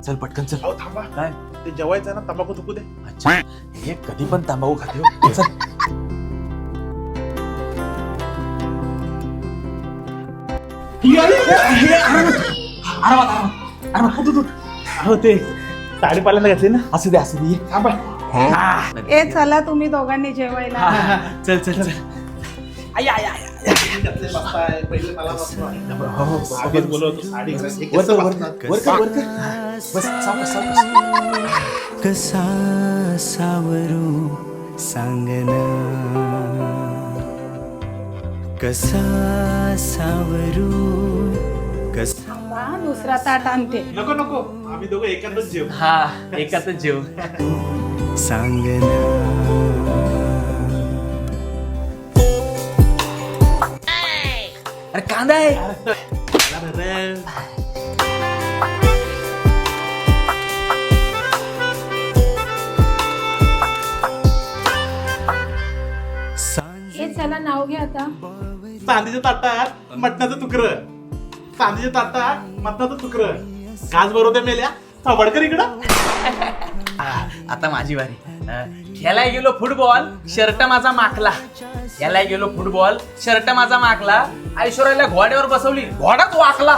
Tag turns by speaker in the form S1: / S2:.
S1: चल पटकन चल.
S2: अहो थांबा,
S1: काय
S2: ते जेवायचं आहे ना, तंबाखू थुकू दे.
S1: अच्छा हे कधी पण तंबाखू खाते हो. चल.
S2: हो ते साडी पाल्याला घातली ना.
S1: असू दे असू दे.
S2: थांबा.
S3: ए चला तुम्ही दोघांनी जेवायला.
S1: चल चल चल. I I I.
S2: घातले बसताय, पहिले मला बसवा.
S1: हो,
S2: आधीच बोलवतो साडी घालायची. हे
S1: वर
S2: कसं
S1: कर, वर
S2: बसणार?
S1: कर, वर कर, वर कर. बस सावकाश, सावकाश.
S4: कसा सावरू सांगना, कसा सावरू कसा.
S3: थांबा, दुसरा ताट आणते.
S2: नको नको, आम्ही दोघं एकातच जेव.
S1: हा एकातच जेव.
S4: सांगना.
S1: अरे कांदा आहे.
S3: ए चला नाव घ्या आता.
S2: चांदीच्या ताटात मटणाचं तुकडं, चांदीच्या ताटात मटणाचं तुकडं. काच बरोबर मेल्या थोबडकर इकडं.
S1: आता माझी वारी. खेळायला गेलो फुटबॉल, शर्ट माझा माखला. खेळायला गेलो फुटबॉल, शर्ट माझा माखला. ऐश्वर्याला घोड्यावर बसवली, घोडाच वाकला.